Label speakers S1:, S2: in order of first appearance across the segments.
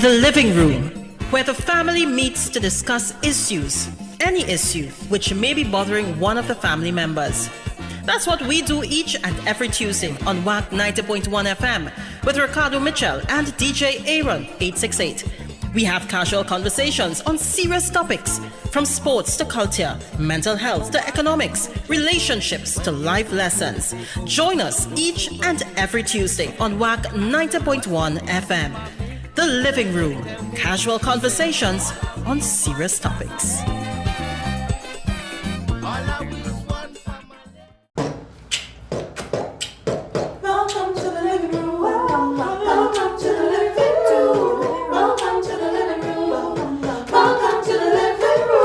S1: The living room, where the family meets to discuss issues, any issue which may be bothering one of the family members. That's what we do each and every Tuesday on WAC 90.1 FM with Ricardo Mitchell and DJ Aaron868. We have casual conversations on serious topics, from sports to culture, mental health to economics, relationships to life lessons. Join us each and every Tuesday on WAC 90.1 FM. The Living Room, casual conversations on serious topics.
S2: Welcome to the living room. Welcome to the living room. Welcome to the living room. Welcome to the living room.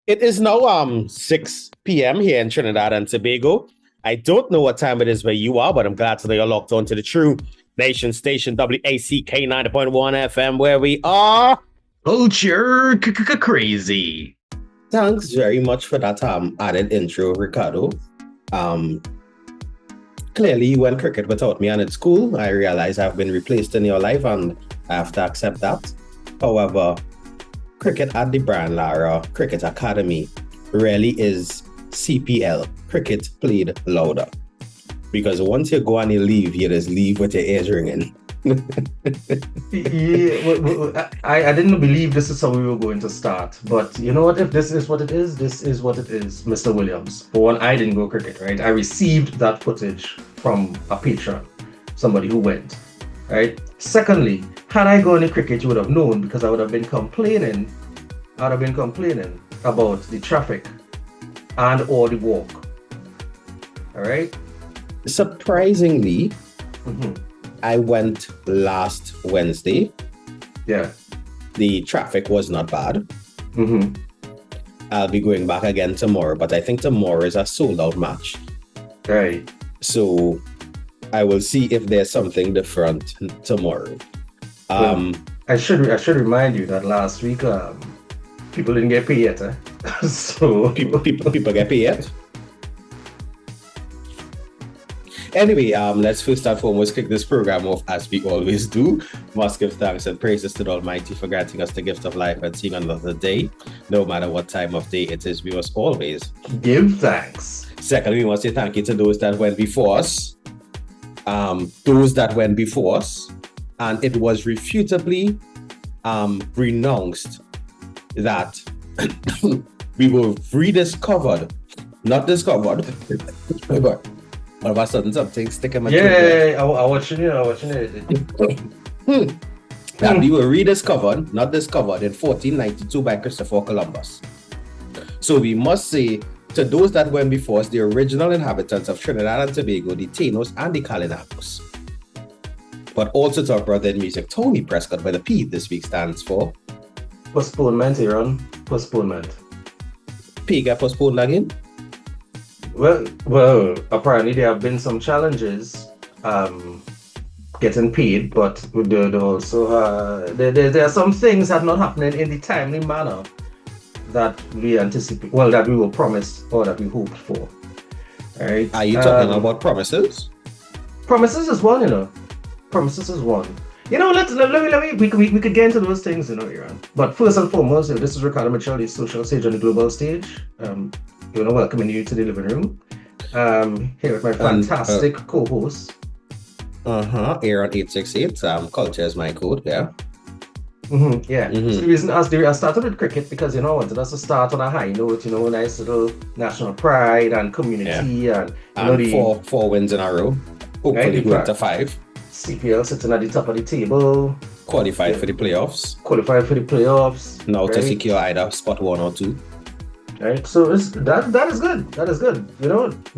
S3: It is now 6 p.m. here in Trinidad and Tobago. I don't know what time it is where you are, but I'm glad today you're locked on to the True Nation Station, WACK 90.1 FM, where we are
S4: culture crazy.
S3: Thanks very much for that added intro, Ricardo. Clearly, you went cricket without me, and it's cool. I realize I've been replaced in your life, and I have to accept that. However, cricket at the Brian Lara Cricket Academy really is CPL, cricket played louder. Because once you go and you leave, you just leave with your ears ringing.
S4: I didn't believe this is how we were going to start. But you know what? If this is what it is, this is what it is, Mr. Williams. For one, I didn't go cricket, right? I received that footage from a patron, somebody who went, right? Secondly, had I gone to cricket, you would have known, because I would have been complaining. About the traffic and or the walk. All right.
S3: Surprisingly, I went last Wednesday.
S4: Yeah.
S3: The traffic was not bad. I'll be going back again tomorrow, but I think tomorrow is a sold out match.
S4: Right.
S3: So I will see if there's something different tomorrow.
S4: I should remind you that last week people didn't get paid yet. So
S3: people get paid yet. Anyway, let's first and foremost kick this program off as we always do. Must give thanks and praises to the Almighty for granting us the gift of life and seeing another day. No matter what time of day it is, we must always
S4: give thanks.
S3: Secondly, we must say thank you to those that went before us. And it was refutably renounced that we were rediscovered, not discovered. But all of a sudden something stick in my
S4: throat. I watching it.
S3: That we were rediscovered, not discovered, in 1492 by Christopher Columbus. So we must say to those that went before us, the original inhabitants of Trinidad and Tobago, the Taínos and the Calinacos. But also to our brother in music, Tony Prescott, where the P this week stands for
S4: postponement, Aaron. Postponement.
S3: P get postponed again?
S4: Well, apparently there have been some challenges getting paid, but there are some things that are not happening in the timely manner that we anticipate, that we were promised or that we hoped for. All right.
S3: Are you talking about promises?
S4: Promises is one, Promises is one. Let me we could get into those things, Aaron. But first and foremost, this is Ricardo Mitchell, the social sage on the global stage. Welcoming you to the living room. Here with my fantastic co-host.
S3: Aaron868. Culture is my code, yeah.
S4: So the reason I started with cricket because I wanted us to start on a high note, nice little national pride and community and
S3: four wins in a row. Hopefully go up to 5.
S4: CPL sitting at the top of the table.
S3: Qualified for the playoffs. Now to secure either spot 1 or 2.
S4: Right, so that is good. That is good.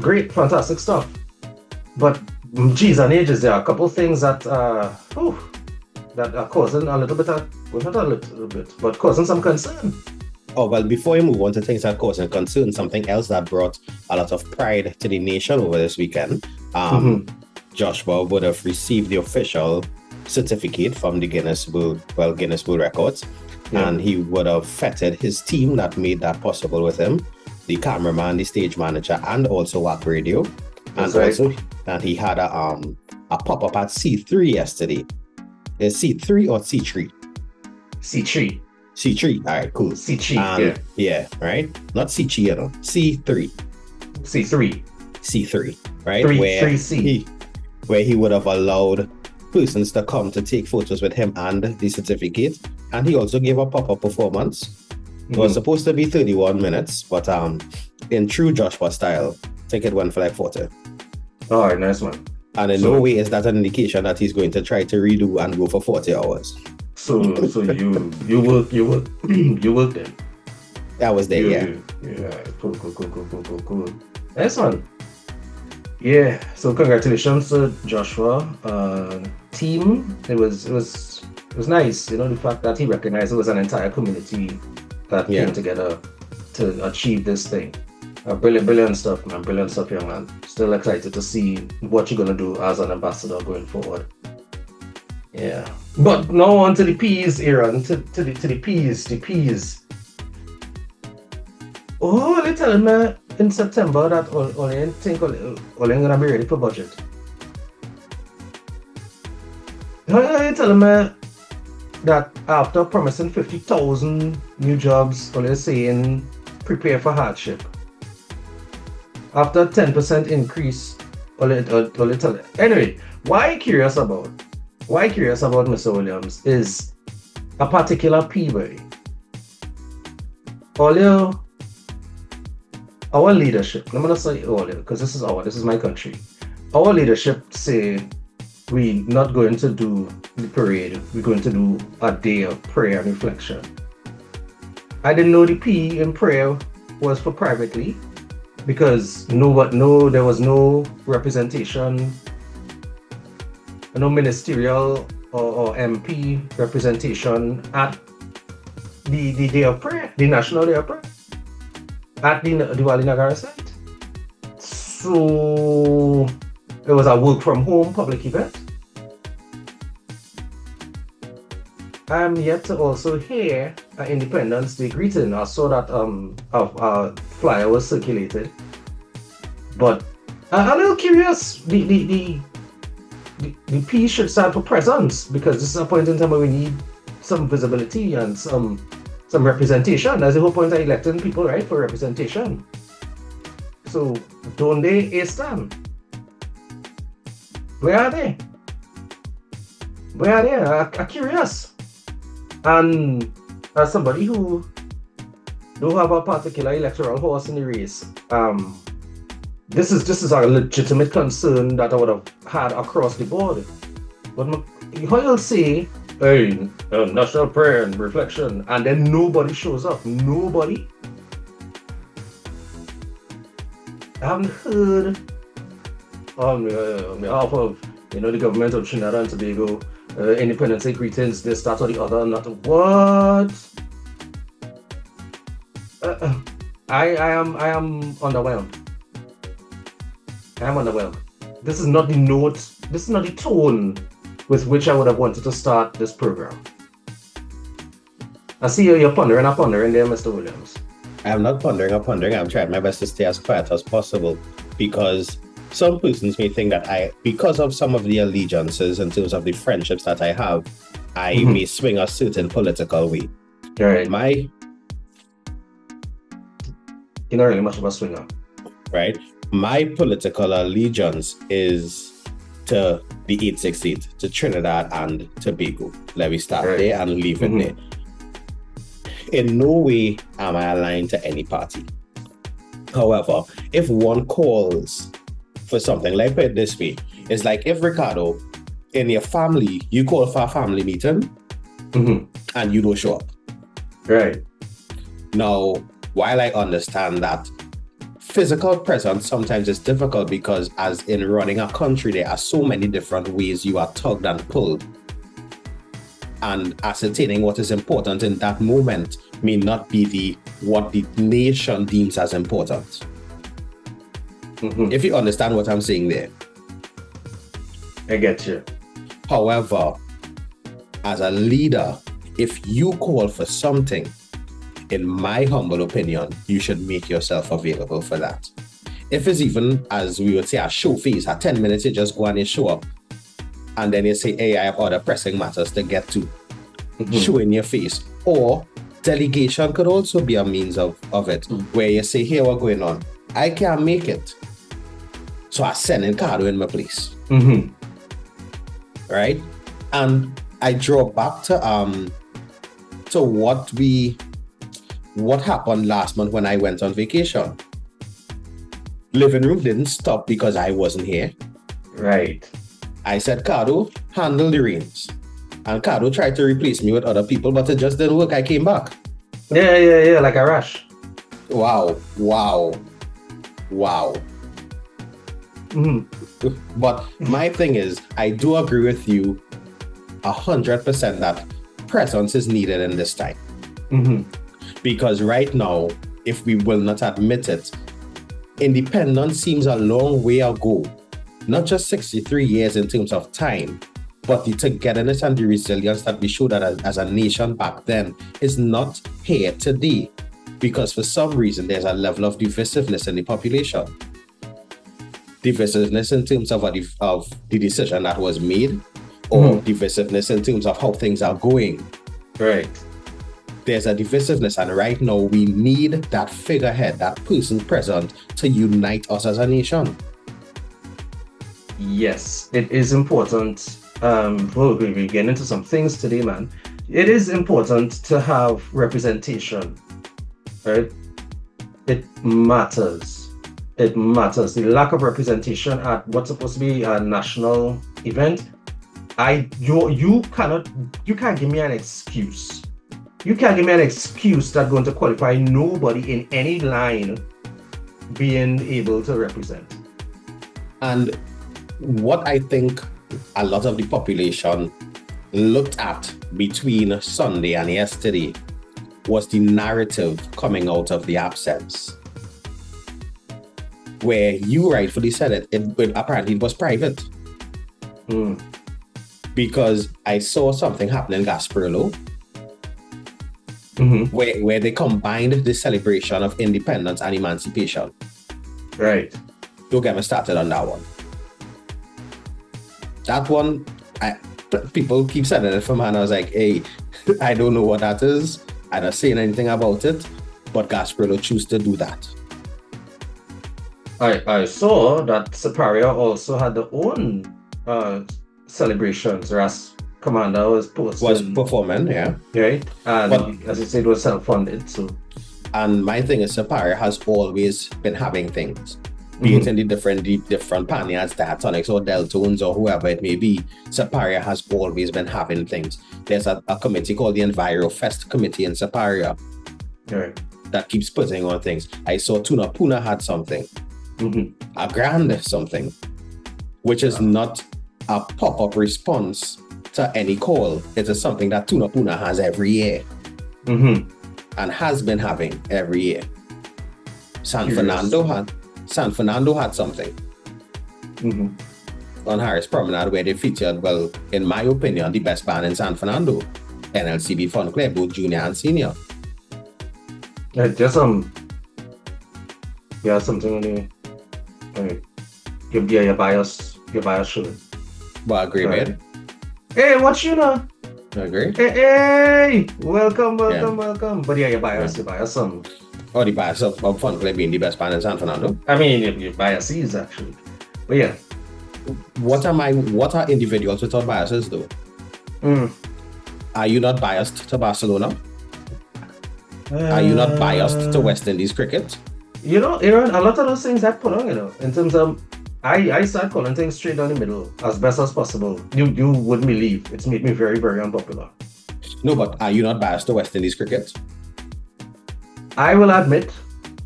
S4: Great, fantastic stuff. But geez and ages, there are a couple things that that are causing a little bit of, well, not a little bit, but causing some concern.
S3: Oh, well, before we move on to things that cause concern, something else that brought a lot of pride to the nation over this weekend, Joshua would have received the official certificate from the Guinness World Records, and he would have feted his team that made that possible with him, the cameraman, the stage manager, and also WAC Radio. And he had a pop-up at C3 yesterday. Is C3 or C3?
S4: C3.
S3: C3. All right, cool.
S4: C3.
S3: Yeah, right? Not C3, you know. C3. C3, right?
S4: 3C.
S3: Where he would have allowed persons to come to take photos with him and the certificate. And he also gave a pop-up performance. It was supposed to be 31 minutes, but in true Joshua style, I think it went for like 40.
S4: All right, nice one.
S3: And in no way is that an indication that he's going to try to redo and go for 40 hours.
S4: So you work then.
S3: I was there,
S4: Yeah. Cool. Nice one. Yeah. So congratulations to Joshua, team. It was nice, you know, the fact that he recognized it was an entire community that came together to achieve this thing. Brilliant stuff, man. Brilliant stuff, young man. Still excited to see what you're gonna do as an ambassador going forward. Yeah. But now on to the P's, Aaron. To the P's. Oh, they telling me in September that only gonna be ready for budget. They telling me that after promising 50,000 new jobs, only saying prepare for hardship. After 10% increase, anyway, why I'm curious about Mr. Williams is a particular P-way. Our leadership, I'm gonna say all because this is my country. Our leadership say we're not going to do the parade, we're going to do a day of prayer and reflection. I didn't know the P in prayer was for privately, because there was no representation, no ministerial or MP representation at the day of prayer, the national day of prayer, at the Diwali Nagara site. So it was a work from home public event. I'm yet to also hear an Independence Day greeting. I saw that a flyer was circulated, but I'm a little curious. The P should stand for presence, because this is a point in time where we need some visibility and some representation. That's the whole point of electing people, right? For representation. So don't they stand? Where are they? I'm curious. And as somebody who don't have a particular electoral horse in the race, this is a legitimate concern that I would have had across the board. But how you'll say, hey, national prayer and reflection, and then nobody shows up. Nobody. I haven't heard on behalf of the government of Trinidad and Tobago, Independence Day greetings, this, that, or the other, not what? I am underwhelmed. I am underwhelmed. This is not the note, this is not the tone with which I would have wanted to start this program. I see you're pondering there, Mr. Williams.
S3: I'm not pondering. I'm trying my best to stay as quiet as possible, because some persons may think that because of some of the allegiances in terms of the friendships that I have, I may swing a certain political way.
S4: Right. You're not really much of a swinger.
S3: Right. My political allegiance is to the 868, to Trinidad and Tobago. Let me start there and leave it there. In no way am I aligned to any party. However, if one calls for something, like put it this way, it's like if Ricardo, in your family, you call for a family meeting and you don't show up.
S4: Right.
S3: Now, while I understand that physical presence sometimes is difficult, because as in running a country, there are so many different ways you are tugged and pulled. and ascertaining what is important in that moment may not be what the nation deems as important. If you understand what I'm saying there.
S4: I get you.
S3: However, as a leader, if you call for something, in my humble opinion, you should make yourself available for that. If it's even, as we would say, a show phase, at 10 minutes, you just go and you show up. And then you say, hey, I have other pressing matters to get to. Show in your face. Or delegation could also be a means of it, where you say, here, what's going on? I can't make it. So I send in Ricardo in my place. Right? And I draw back to what happened last month when I went on vacation. Living room didn't stop because I wasn't here.
S4: Right.
S3: I said, Ricardo, handle the reins. And Ricardo tried to replace me with other people, but it just didn't work. I came back.
S4: Yeah, like a rush.
S3: Wow. But my thing is, I do agree with you 100% that presence is needed in this time. Because right now, if we will not admit it, independence seems a long way ago. Not just 63 years in terms of time, but the togetherness and the resilience that we showed as a nation back then is not here today. Because for some reason, there's a level of divisiveness in the population. Divisiveness in terms of the decision that was made, or divisiveness in terms of how things are going.
S4: Right.
S3: There's a divisiveness, and right now we need that figurehead, that person present to unite us as a nation.
S4: Yes, it is important. We'll be getting into some things today, man. It is important to have representation, right? It matters. It matters. The lack of representation at what's supposed to be a national event, you can't give me an excuse. You can't give me an excuse that's going to qualify nobody in any line being able to represent.
S3: And what I think a lot of the population looked at between Sunday and yesterday was the narrative coming out of the absence. Where you rightfully said it apparently it was private. Because I saw something happen in Gasparillo, where they combined the celebration of independence and emancipation.
S4: Right.
S3: Don't get me started on that one. That one, people keep sending it from me, and I was like, hey, I don't know what that is. I'm not saying anything about it, but Gasparillo choose to do that.
S4: I saw that Siparia also had their own celebrations. Ras Commander was
S3: performing, yeah.
S4: Right? And as you said, it was self-funded. So,
S3: and my thing is, Siparia has always been having things. Be it in the different panias, diatonics or deltones or whoever it may be, Siparia has always been having things. There's a committee called the Enviro Fest Committee in Siparia that keeps putting on things. I saw Tuna Puna had something, a grand something, which is not a pop-up response to any call. It is something that Tuna Puna has every year and has been having every year. San Fernando had something on Harris Promenade where they featured, well, in my opinion, the best band in San Fernando, NLCB Fun Club, both junior and senior.
S4: Yeah, just something on the your bias shirt.
S3: But agree, man.
S4: Hey, what you know?
S3: Agree.
S4: Hey, welcome. But yeah, you buy some.
S3: Oh, the bias of Fun Club being the best band in San Fernando.
S4: I mean, your biases actually. But yeah.
S3: What are individuals without biases though? Are you not biased to Barcelona? Are you not biased to West Indies cricket?
S4: You know, Aaron, a lot of those things I put on, in terms of I start calling things straight down the middle as best as possible. You wouldn't believe it's made me very, very unpopular.
S3: No, but are you not biased to West Indies cricket?
S4: I will admit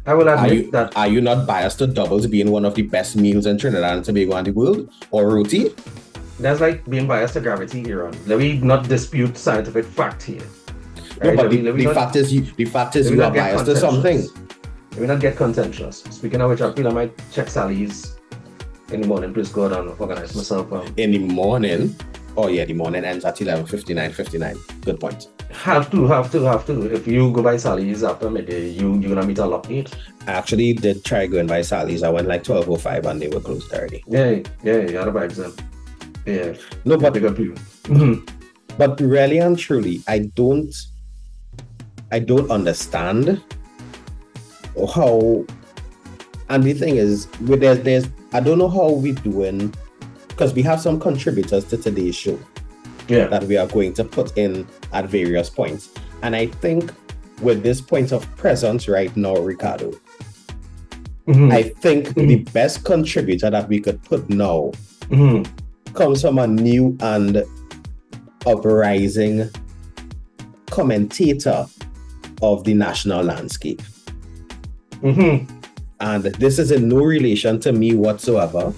S4: that.
S3: Are you not biased to doubles being one of the best meals in Trinidad and Tobago and the world? Or roti?
S4: That's like being biased to gravity, Aaron. Let me not dispute scientific fact here.
S3: No,
S4: Right?
S3: but
S4: Let me
S3: the
S4: not-
S3: fact is
S4: let me
S3: you are
S4: not get
S3: biased to something.
S4: Let me not get contentious. Speaking of which, I feel I might check Sally's in the morning. Please go out and organize myself.
S3: In the morning. Oh yeah, the morning ends at 11:59. Good point.
S4: Have to. If you go by Sally's after midday, you're gonna meet a lot late.
S3: I actually did try going by Sally's. I went like 12:05 and they were closed already.
S4: Yeah, you had a vibes then. Yeah.
S3: No, but
S4: Big up you. Mhm.
S3: But really and truly, I don't understand how. And the thing is, there's I don't know how we're doing, because we have some contributors to today's show
S4: Yeah.
S3: that we are going to put in at various points. And I think with this point of presence right now, Ricardo,
S4: Mhm.
S3: I think the best contributor that we could put now
S4: Mhm.
S3: comes from a new and uprising commentator of the national landscape.
S4: Mhm.
S3: And this is in no relation to me whatsoever.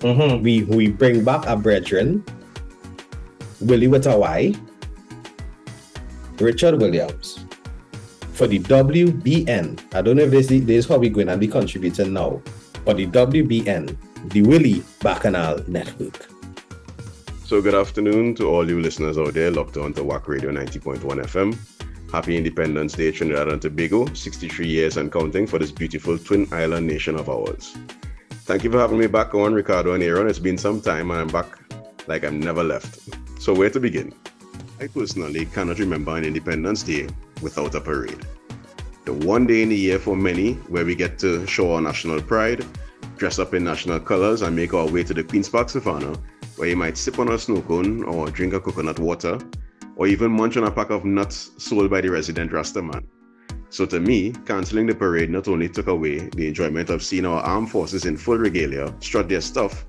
S4: Mhm.
S3: We bring back our brethren, Willie with a Y, Richard Williams, for the WBN. I don't know if this is how we're going to be contributing now, but the WBN, the Willie Bacchanal Network.
S5: So good afternoon to all you listeners out there locked on to WAC Radio 90.1 FM. Happy Independence Day, Trinidad and Tobago, 63 years and counting for this beautiful twin island nation of ours. Thank you for having me back on, Ricardo and Aaron. It's been some time and I'm back like I've never left. So where to begin? I personally cannot remember an Independence Day without a parade. The one day in the year for many where we get to show our national pride, dress up in national colors and make our way to the Queen's Park Savannah, where you might sip on a snow cone or drink a coconut water, or even munch on a pack of nuts sold by the resident Rastaman. So to me, cancelling the parade not only took away the enjoyment of seeing our armed forces in full regalia strut their stuff,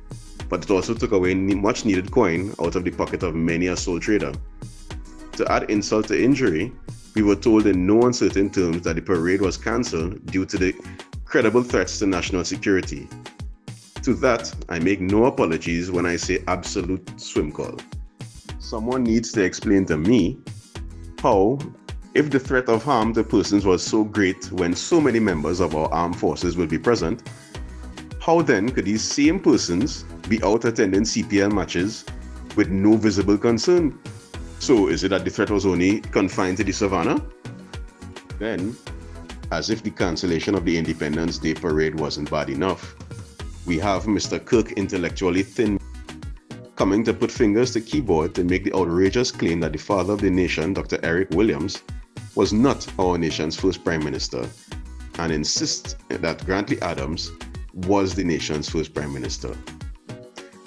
S5: but it also took away much needed coin out of the pocket of many a sole trader. To add insult to injury, we were told in no uncertain terms that the parade was cancelled due to the credible threats to national security. To that, I make no apologies when I say absolute swim call. Someone needs to explain to me how, if the threat of harm to persons was so great when so many members of our armed forces will be present, how then could these same persons be out attending CPL matches with no visible concern? So is it that the threat was only confined to the Savannah? Then, as if the cancellation of the Independence Day parade wasn't bad enough, we have Mr. Kirk intellectually thin coming to put fingers to keyboard to make the outrageous claim that the father of the nation, Dr. Eric Williams, was not our nation's first prime minister, and insist that Grantley Adams was the nation's first prime minister.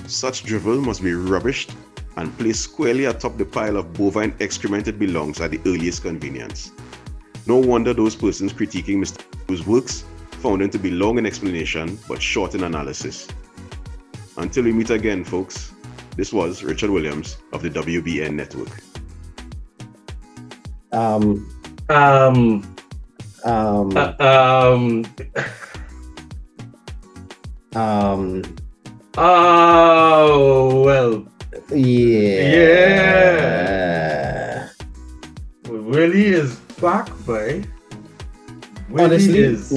S5: Such drivel must be rubbished and placed squarely atop the pile of bovine excrement it belongs at the earliest convenience. No wonder those persons critiquing Mr. whose works found him to be long in explanation but short in analysis. Until we meet again, folks, this was Richard Williams of the WBN Network.
S4: Oh, well,
S3: Yeah.
S4: Willie is back, boy. Willie
S3: Honestly,
S4: is.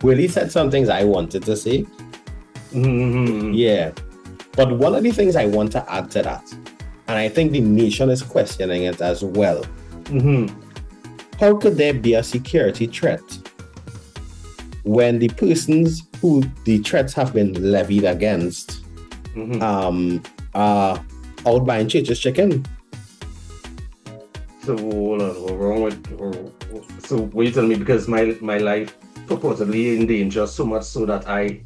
S3: Willie said some things I wanted to say.
S4: Mhm.
S3: Yeah. But one of the things I want to add to that, and I think the nation is questioning it as well,
S4: Mhm.
S3: how could there be a security threat when the persons who the threats have been levied against
S4: Mhm.
S3: are out buying church's chicken?
S4: So hold on, what's wrong with? So what you telling me? Because my life purportedly in danger so much so that I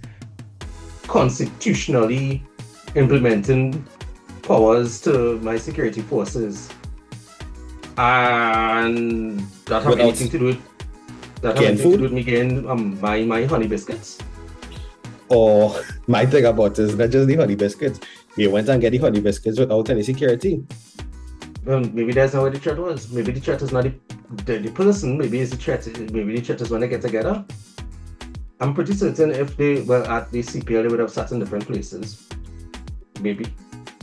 S4: constitutionally implementing powers to my security forces, and that have
S3: Without
S4: anything to do with
S3: getting food?
S4: me getting my honey biscuits.
S3: Or my thing about it is not just the honey biscuits. You went and get the honey biscuits without any security.
S4: Maybe that's not what the threat was. Maybe the threat is not the person. Maybe it's the threat. Maybe the threat is when they get together. I'm pretty certain if they were at the CPL, they would have sat in different places. Maybe.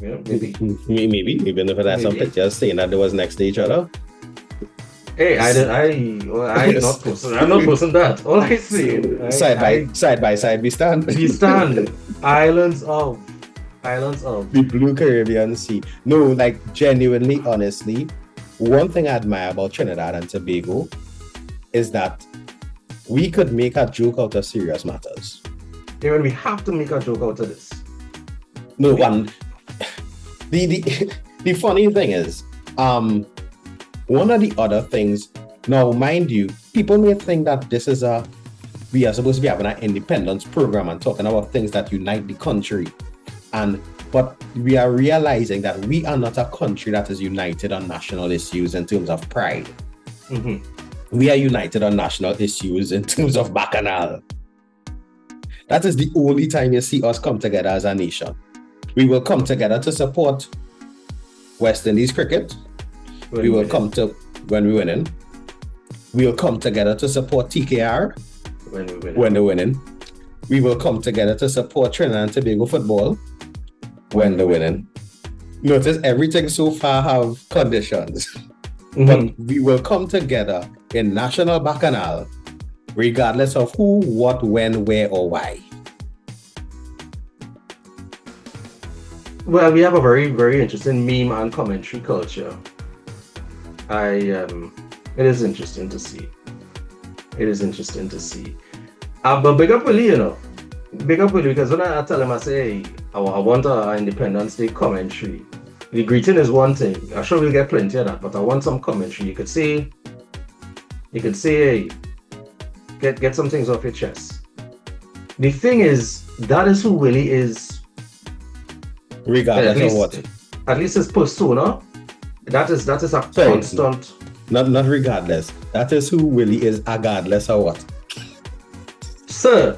S4: Yeah, maybe.
S3: Maybe, even if it had some
S4: Maybe.
S3: pictures saying that they was next to each other.
S4: Hey, I'm not posting that. All I say,
S3: Side by side, we stand.
S4: we stand islands of
S3: The Blue Caribbean Sea. No, like genuinely, honestly, one thing I admire about Trinidad and Tobago is that we could make a joke out of serious matters.
S4: Aaron, we have to make a joke out of this.
S3: No one. The funny thing is, one of the other things. Now, mind you, people may think that this is we are supposed to be having an independence program and talking about things that unite the country, but we are realizing that we are not a country that is united on national issues in terms of pride.
S4: Mm-hmm.
S3: We are united on national issues in terms of bacchanal. That is the only time you see us come together as a nation. We will come together to support West Indies cricket. We will come to when we're winning. We'll come together to support TKR when they're winning. We will come together to support Trinidad and Tobago football when they're winning. Notice everything so far have conditions.
S4: Mm-hmm.
S3: But we will come together in national bacchanal regardless of who, what, when, where, or why.
S4: Well, we have a very, very interesting meme and commentary culture. It is interesting to see. But big up Willie, Big up Willie, because when I tell him, I say, hey, I want an Independence Day commentary. The greeting is one thing. I'm sure we'll get plenty of that, but I want some commentary. You could say, hey, get some things off your chest. The thing is, that is who Willie is.
S3: Regardless of what.
S4: At least his persona. That is a constant.
S3: Not regardless. That is who Willie is, regardless of what.
S4: Sir.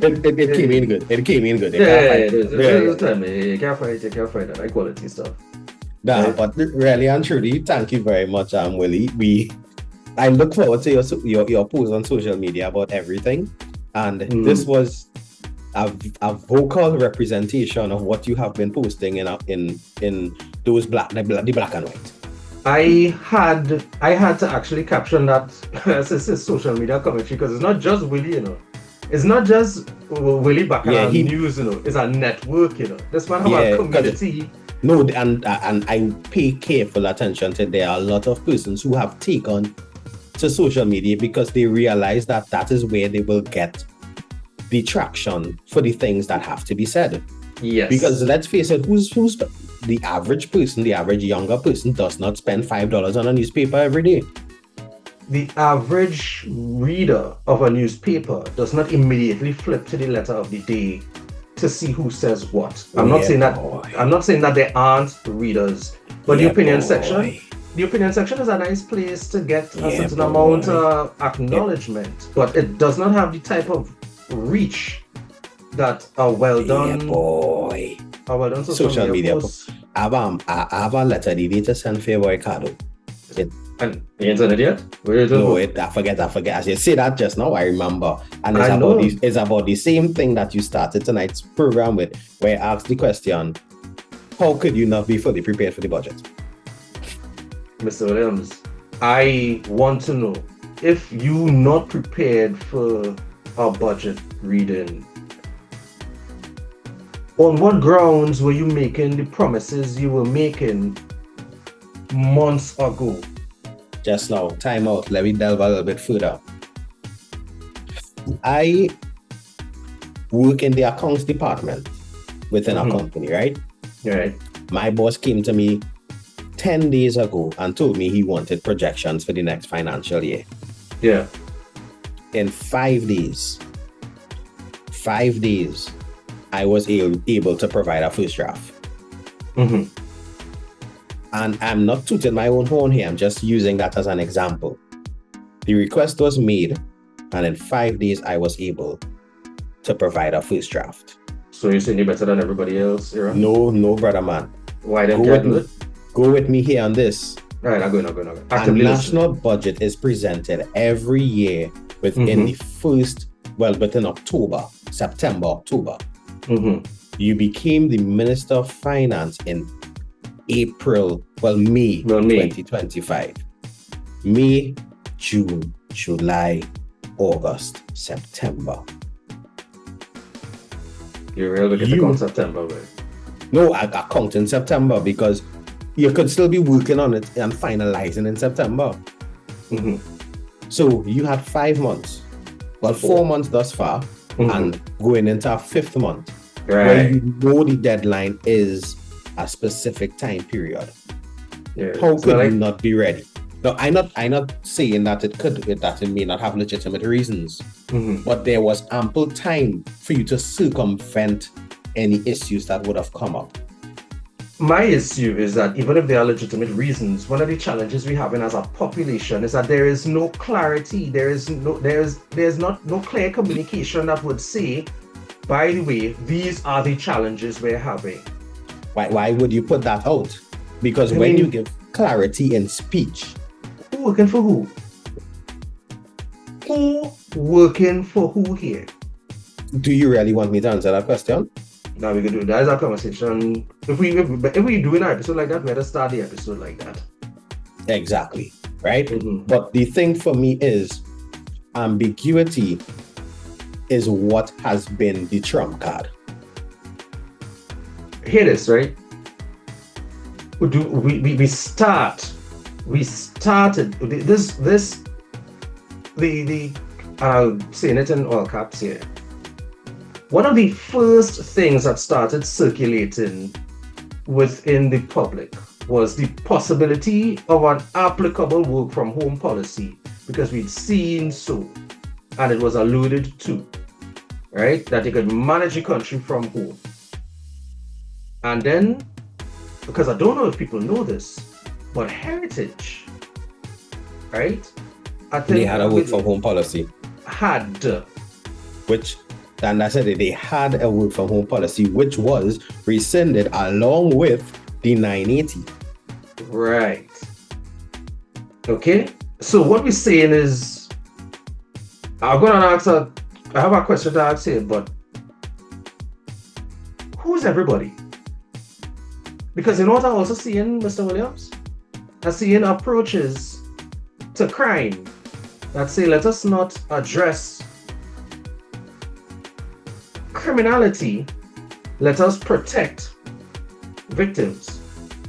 S3: It came in good.
S4: You can't fight that high quality stuff.
S3: Nah, but really and truly, thank you very much, Willie. I look forward to your posts on social media about everything, and this was a vocal representation of what you have been posting in those the black and white.
S4: I had to actually caption that as a social media commentary because it's not just Willie, It's not just Willie Bacchanal News, It's a network, This man have a community.
S3: No, and I pay careful attention to there are a lot of persons who have taken to social media because they realize that is where they will get the traction for the things that have to be said.
S4: Yes.
S3: Because let's face it, who's the average person, the average younger person does not spend $5 on a newspaper every day.
S4: The average reader of a newspaper does not immediately flip to the letter of the day to see who says what. I'm not saying that there aren't readers, but the opinion section is a nice place to get a certain amount of acknowledgement, but it does not have the type of reach that a well done social media post.
S3: I have a letter to send for your boy Ricardo.
S4: And you ain't done it yet?
S3: No, I forget. As you say that just now, I remember. And it's about the same thing that you started tonight's program with, where I asked the question, how could you not be fully prepared for the budget?
S4: Mr. Williams, I want to know, if you not prepared for a budget reading, on what grounds were you making the promises you were making months ago?
S3: Just now, time out. Let me delve a little bit further. I work in the accounts department within a company, right?
S4: Right.
S3: My boss came to me 10 days ago and told me he wanted projections for the next financial year.
S4: Yeah.
S3: In 5 days, I was able to provide a first draft.
S4: Mm-hmm.
S3: And I'm not tooting my own horn here. I'm just using that as an example. The request was made, and in 5 days, I was able to provide a first draft.
S4: So you're saying you're better than everybody else, Aaron?
S3: No, brother man.
S4: Why didn't you do it?
S3: Go with me here on this.
S4: Right, I'm going.
S3: And
S4: Actively
S3: national budget is presented every year within the first, within September, October. You became the Minister of Finance in May 2025. May, June, July, August, September.
S4: You're real to count September, man.
S3: No, I count in September because you could still be working on it and finalizing in September. So you had 5 months. 4 months thus far, and going into a 5th month, where you know the deadline is a specific time period. How could you not be ready? No, I'm not saying that it may not have legitimate reasons, but there was ample time for you to circumvent any issues that would have come up.
S4: My issue is that even if there are legitimate reasons, one of the challenges we have as a population is that there is no clarity. There's not clear communication that would say, by the way, these are the challenges we're having.
S3: Why would you put that out? Because when you give clarity in speech,
S4: who working for who? Who working for who here?
S3: Do you really want me to answer that question?
S4: Now we can do that as a conversation. If we do an episode like that, we have to start the episode like that.
S3: Exactly. Right? But the thing for me is ambiguity is what has been the trump card.
S4: Hear this, right? We started this saying it in all caps here. One of the first things that started circulating within the public was the possibility of an applicable work from home policy, because we'd seen so, and it was alluded to, right, that you could manage the country from home. And then, because I don't know if people know this, but Heritage, right, I think
S3: they had a work from home policy. And I said that they had a work from home policy, which was rescinded along with the 980.
S4: Right. Okay. So what we're saying is, I have a question to ask here, but who's everybody? Because you know what I'm also seeing, Mr. Williams? I'm seeing approaches to crime that say, let us not address criminality, let us protect victims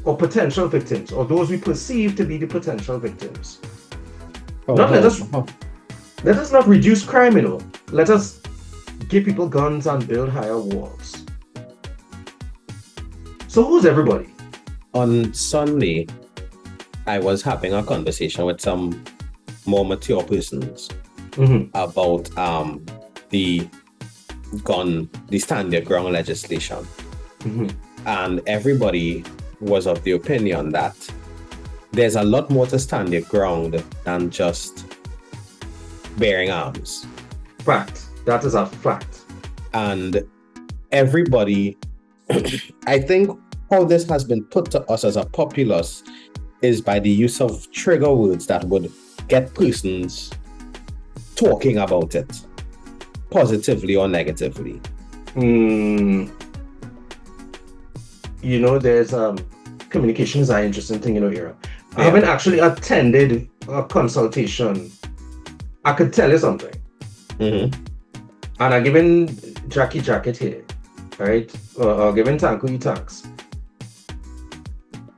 S4: or potential victims, or those we perceive to be the potential victims. Let us not reduce crime, let us give people guns and build higher walls. So who's everybody?
S3: On Sunday, I was having a conversation with some more mature persons about the stand your ground legislation. And everybody was of the opinion that there's a lot more to stand your ground than just bearing arms.
S4: Fact. That is a fact.
S3: And everybody, I think how this has been put to us as a populace is by the use of trigger words that would get persons talking about it, positively or negatively.
S4: There's communication is an interesting thing, Ira. I haven't actually attended a consultation. I could tell you something. And I'm giving Jackie jacket here, right? Or giving Tanku tanks.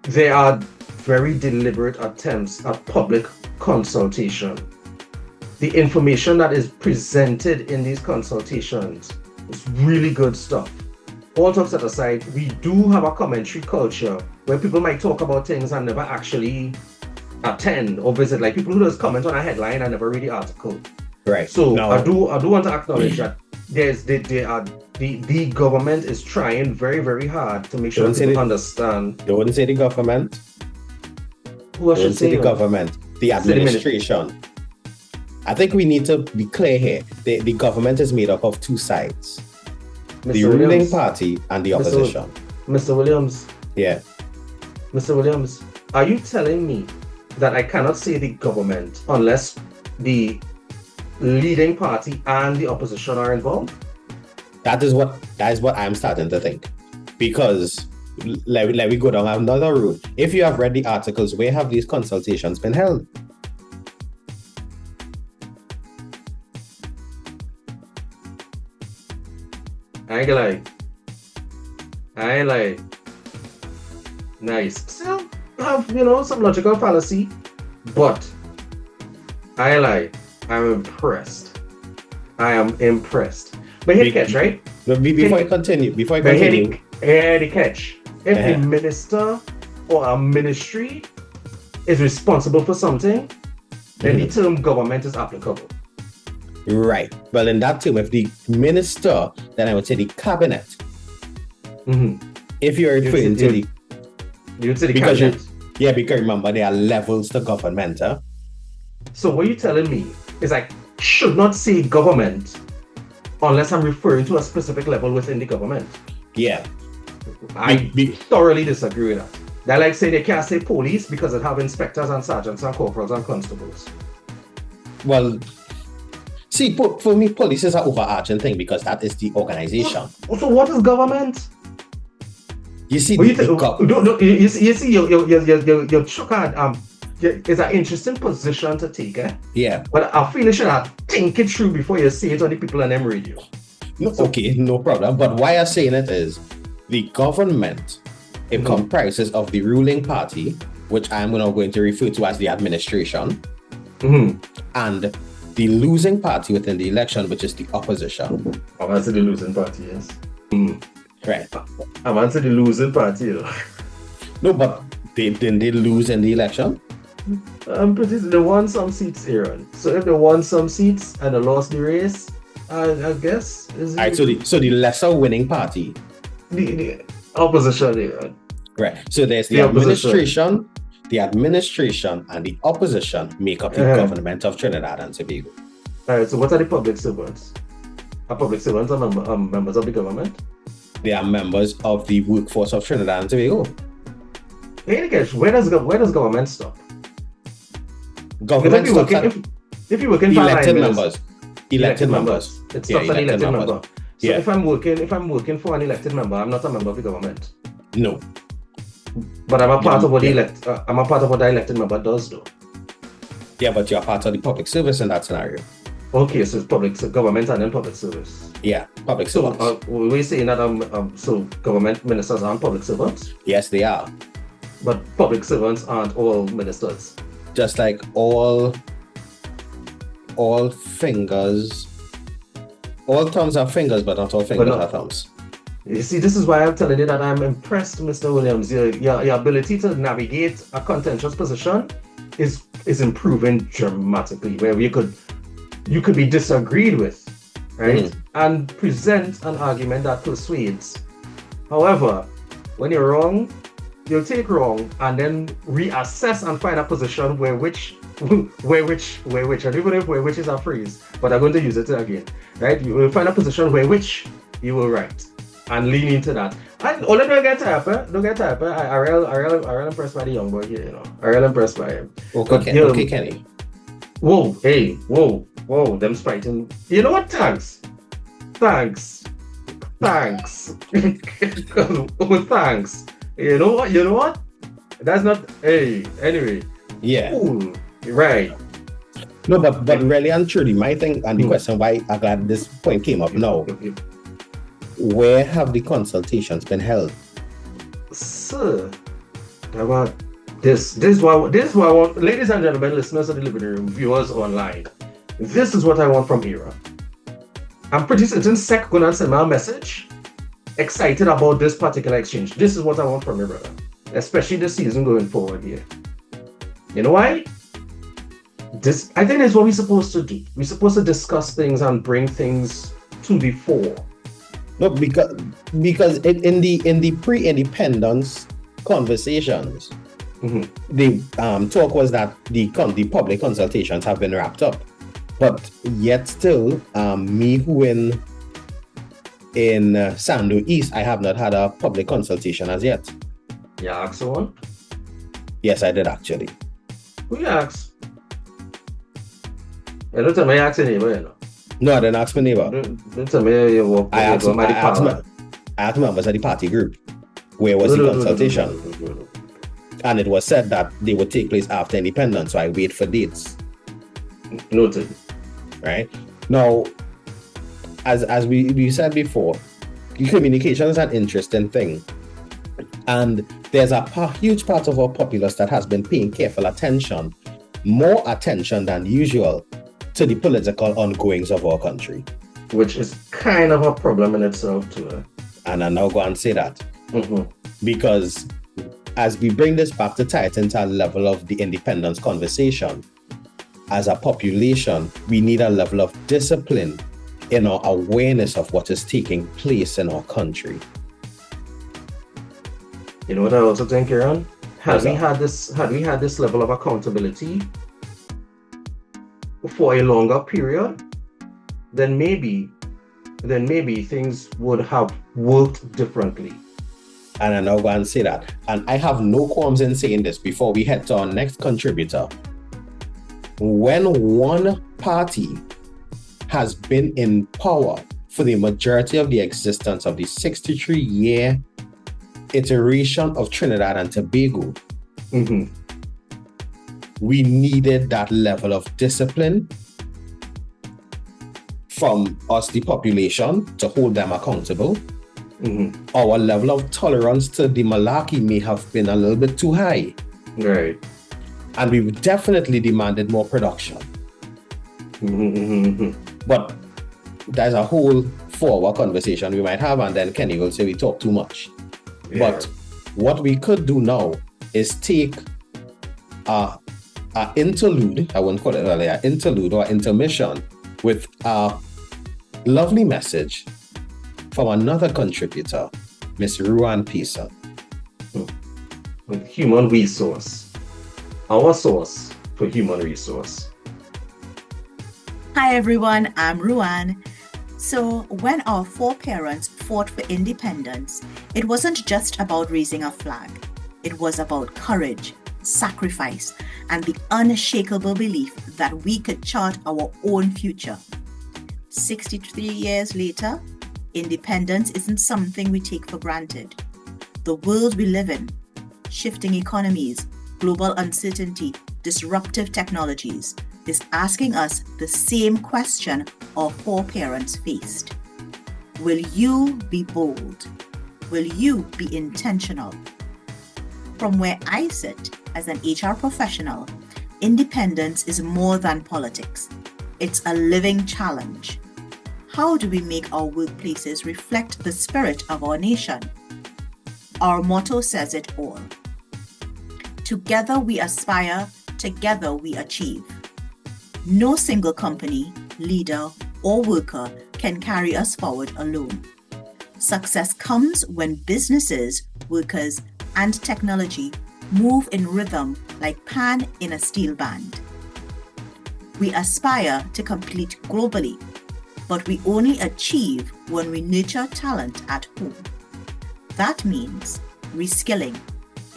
S4: There are very deliberate attempts at public consultation. The information that is presented in these consultations is really good stuff. All talk set aside, we do have a commentary culture where people might talk about things and never actually attend or visit. Like people who just comment on a headline and never read the article.
S3: Right.
S4: So no. I do want to acknowledge that the government is trying very, very hard to make sure people understand.
S3: They wouldn't say the government.
S4: Who I should say
S3: the government, the administration. I think we need to be clear here. The government is made up of two sides. The ruling party and the opposition.
S4: Mr. Williams.
S3: Yeah.
S4: Mr. Williams, are you telling me that I cannot say the government unless the leading party and the opposition are involved?
S3: That is what I'm starting to think. Because let me go down another route. If you have read the articles, where have these consultations been held?
S4: I ain't like. Nice. Still have, some logical fallacy, but I'm impressed. I am impressed. But here the catch, right?
S3: Before I continue.
S4: Here the catch. If the minister or a ministry is responsible for something, then the term government is applicable.
S3: Right. Well, in that term, if the minister, then I would say the cabinet. If you're referring to the...
S4: You would say the cabinet.
S3: Because remember, there are levels to government. Huh?
S4: So what you're telling me is I should not say government unless I'm referring to a specific level within the government.
S3: Yeah.
S4: I thoroughly disagree with that. They're like saying they can't say police because it have inspectors and sergeants and corporals and constables.
S3: Well, see, for me, police is an overarching thing because that is the organization.
S4: So what is government?
S3: You see,
S4: you see, your chukad is an interesting position to take, eh?
S3: Yeah.
S4: But I feel you should have think it through before you say it on the people on them radio.
S3: Okay, no problem. But why I'm saying it is the government, it comprises of the ruling party, which I'm going to refer to as the administration, and the losing party within the election, which is the opposition.
S4: I'm answering the losing party, yes.
S3: Right.
S4: I'm answering the losing party.
S3: No, but didn't they lose in the election?
S4: I'm pretty sure they won some seats, Aaron. So if they won some seats and they lost the race, I guess.
S3: Alright, so the lesser winning party.
S4: The opposition, Aaron.
S3: Right. So there's the administration, and the opposition make up the government of Trinidad and Tobago.
S4: Alright, so what are the public servants? Are public servants members of the government?
S3: They are members of the workforce of Trinidad and Tobago.
S4: Hey, where does government stop?
S3: Government stops at
S4: if you work in
S3: elected members. Elected members.
S4: It stops at elected member. So
S3: yeah.
S4: if I'm working for an elected member, I'm not a member of the government.
S3: No.
S4: But I'm a part of what I'm a part of what the elected member does, though.
S3: Yeah, but you're part of the public service in that scenario.
S4: Okay, so it's government and then public service.
S3: Yeah, public servants.
S4: So we're saying that so government ministers aren't public servants?
S3: Yes, they are.
S4: But public servants aren't all ministers.
S3: Just like all thumbs are fingers, but not all fingers are thumbs.
S4: You see, this is why I'm telling you that I'm impressed, Mr. Williams. Your ability to navigate a contentious position is improving dramatically, where you could be disagreed with, right? And present an argument that persuades. However, when you're wrong, you'll take wrong and then reassess and find a position where which, and even if where which is a phrase, but I'm going to use it again, right? You will find a position where which you will write and lean into that. And only don't get tired. I real impressed by the young boy here, I real impressed by him.
S3: Okay, Kenny.
S4: Whoa, them fighting. You know what? Thanks. Thanks. Thanks. You know what? That's not. Hey, anyway.
S3: Yeah.
S4: Ooh, right.
S3: No, but really and truly, my thing and the question why I'm glad this point came up now. Where have the consultations been held?
S4: Sir, this is what I want, ladies and gentlemen, listeners of the living room, viewers online. This is what I want from Era. I'm pretty certain Sec gonna send me a message, excited about this particular exchange. This is what I want from you, brother. Especially this season going forward here. You know why? I think that's what we're supposed to do. We're supposed to discuss things and bring things to the fore.
S3: No, because in the pre-independence conversations, the talk was that the public consultations have been wrapped up, but yet still, me who in Sando East, I have not had a public consultation as yet.
S4: Yeah, asked one?
S3: Yes, I did actually.
S4: Who you ask? You don't tell me you ask your neighbor, you know.
S3: No, I didn't ask my neighbor.
S4: Don't tell me you walk
S3: I asked,
S4: by the parlor.
S3: I asked members of the party group where was the consultation,
S4: No.
S3: and it was said that they would take place after independence. So I wait for dates.
S4: Noted.
S3: Right now, as we said before, communication is an interesting thing, and there's a huge part of our populace that has been paying careful attention, more attention than usual, to the political ongoings of our country.
S4: Which is kind of a problem in itself too.
S3: And I now go and say that
S4: Mm-hmm.
S3: because as we bring this back to tie it into a level of the independence conversation, as a population, we need a level of discipline in our awareness of what is taking place in our country.
S4: You know what I also think, Aaron? Had
S3: What's
S4: we
S3: that?
S4: had this level of accountability for a longer period, then maybe things would have worked differently.
S3: And I now go and say that. And I have no qualms in saying this before we head to our next contributor. When one party has been in power for the majority of the existence of the 63-year iteration of Trinidad and Tobago,
S4: Mm-hmm.
S3: we needed that level of discipline from us, the population, to hold them accountable.
S4: Mm-hmm.
S3: Our level of tolerance to the malarkey may have been a little bit too high,
S4: Right.
S3: and we definitely demanded more production.
S4: Mm-hmm.
S3: But there's a whole 4-hour conversation we might have, and then Kenny will say we talk too much.
S4: Yeah.
S3: But what we could do now is take a interlude, I wouldn't call it earlier, interlude or intermission, with a lovely message from another contributor, Miss Ruan Pisa.
S4: With human resource. Our source for human resource.
S6: Hi everyone, I'm Ruan. So when our foreparents fought for independence, it wasn't just about raising a flag. It was about courage, sacrifice, and the unshakable belief that we could chart our own future. 63 years later, independence isn't something we take for granted. The world we live in, shifting economies, global uncertainty, disruptive technologies, is asking us the same question our foreparents faced. Will you be bold? Will you be intentional? From where I sit as an HR professional, independence is more than politics. It's a living challenge. How do we make our workplaces reflect the spirit of our nation? Our motto says it all. Together we aspire, together we achieve. No single company, leader, or worker can carry us forward alone. Success comes when businesses, workers, and technology move in rhythm like pan in a steel band. We aspire to compete globally, but we only achieve when we nurture talent at home. That means reskilling,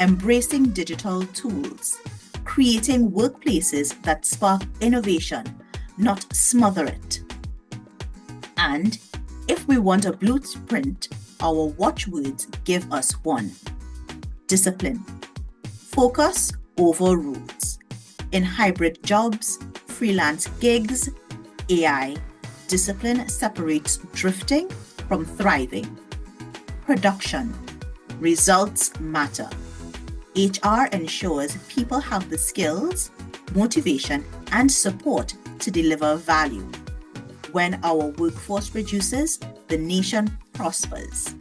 S6: embracing digital tools, creating workplaces that spark innovation, not smother it. And if we want a blueprint, our watchwords give us one: discipline. Focus over rules. In hybrid jobs, freelance gigs, AI, discipline separates drifting from thriving. Production. Results matter. HR ensures people have the skills, motivation, and support to deliver value. When our workforce reduces, the nation prospers.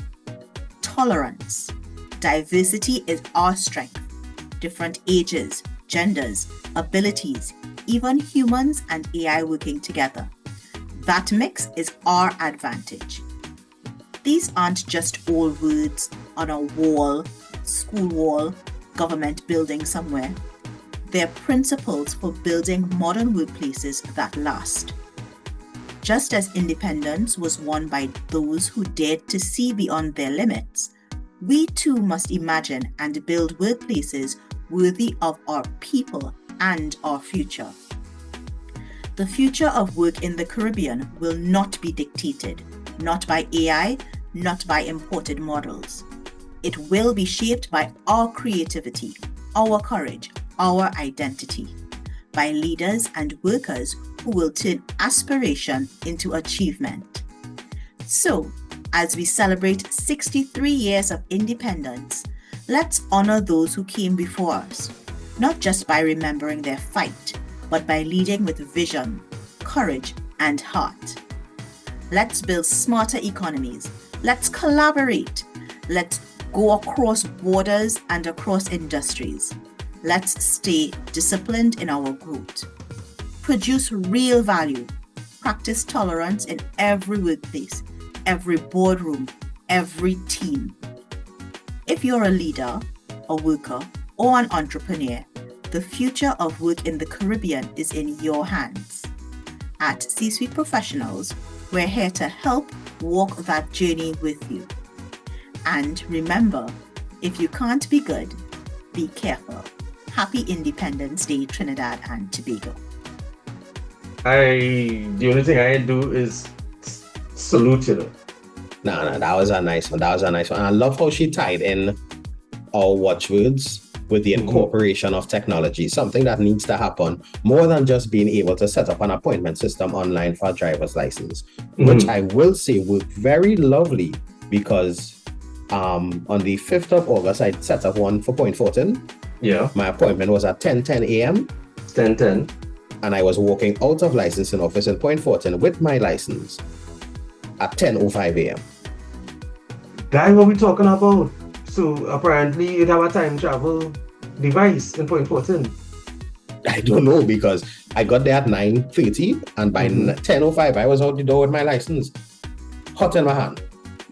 S6: Tolerance. Diversity is our strength. Different ages, genders, abilities, even humans and AI working together. That mix is our advantage. These aren't just old words on a wall, school wall, government building somewhere. They're principles for building modern workplaces that last. Just as independence was won by those who dared to see beyond their limits, we too must imagine and build workplaces worthy of our people and our future. The future of work in the Caribbean will not be dictated, not by AI, not by imported models. It will be shaped by our creativity, our courage, our identity, by leaders and workers who will turn aspiration into achievement. So, as we celebrate 63 years of independence, let's honor those who came before us, not just by remembering their fight, but by leading with vision, courage, and heart. Let's build smarter economies. Let's collaborate. Let's go across borders and across industries. Let's stay disciplined in our growth. Produce real value. Practice tolerance in every workplace, every boardroom, every team. If you're a leader, a worker, or an entrepreneur, the future of work in the Caribbean is in your hands. At C-Suite Professionals, we're here to help walk that journey with you. And remember, if you can't be good, be careful. Happy Independence Day, Trinidad and Tobago.
S4: The only thing I do is salute you.
S3: No, that was a nice one. And I love how she tied in our watchwords with the incorporation of technology, something that needs to happen more than just being able to set up an appointment system online for a driver's license, which I will say worked very lovely because on the 5th of August, I set up one for Point Fortin.
S4: Yeah.
S3: My appointment was at 10:10 a.m.
S4: 10:10.
S3: And I was walking out of licensing office in Point Fortin with my license at 10:05 a.m.
S4: That's what we're talking about. So apparently you'd have a time travel device in Point Fortin.
S3: I don't know because I got there at 9:30 and by 10:05 I was out the door with my license, hot in my hand.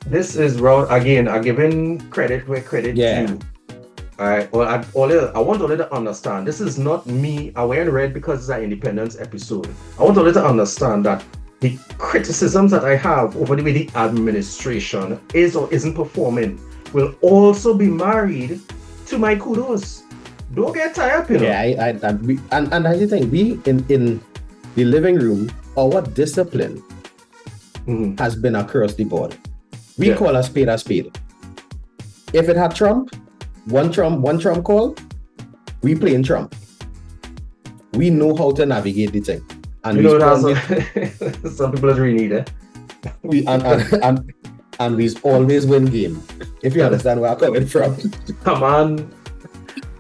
S4: This is round again. I'm giving credit where credit due. All right. Well, I want all to understand. This is not me. I wear red because it's an independence episode. I want all to understand that the criticisms that I have over the way the administration is or isn't performing will also be married to my kudos. Don't get tired, you know.
S3: Yeah, and that's the thing. We in the living room, our discipline has been across the board. We call a spade a spade. If it had Trump, one Trump call, we playing Trump. We know how to navigate the thing. And
S4: you know what some people really need it.
S3: And we always win game. If you understand where I'm coming from.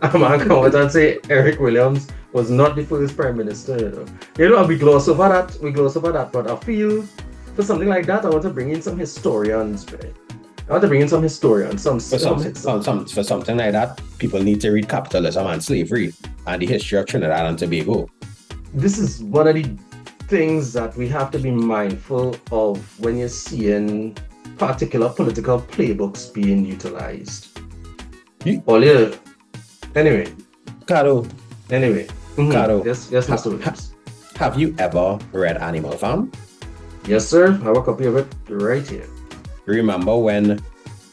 S4: A man come out and say Eric Williams was not the first prime minister. You know, we gloss over that, but I feel for something like that, I want to bring in some historians. I want to bring in some historians. For
S3: something like that, people need to read Capitalism and Slavery and the history of Trinidad and Tobago.
S4: This is one of the things that we have to be mindful of when you're seeing particular political playbooks being utilized. Anyway.
S3: Caro.
S4: Anyway.
S3: Caro.
S4: Yes, Mr. Williams.
S3: Have you ever read Animal Farm?
S4: Yes, sir. I have a copy of it right here.
S3: Remember when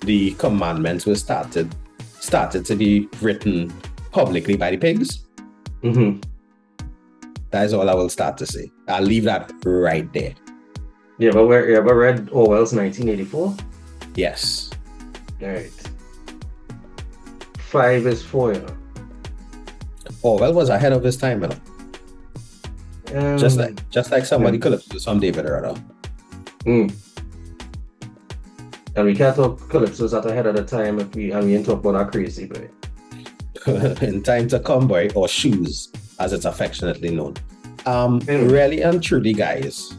S3: the commandments were started to be written publicly by the pigs? That is all I will start to say. I'll leave that right there.
S4: You ever read Orwell's 1984?
S3: Yes.
S4: All right. 5 is for you.
S3: Orwell was ahead of his time, you know. Just like somebody could have some David or other.
S4: And we can't talk calypsos at ahead of the time if we ain't talk about our crazy boy.
S3: In time to come, boy, or shoes, as it's affectionately known. Really and truly, guys,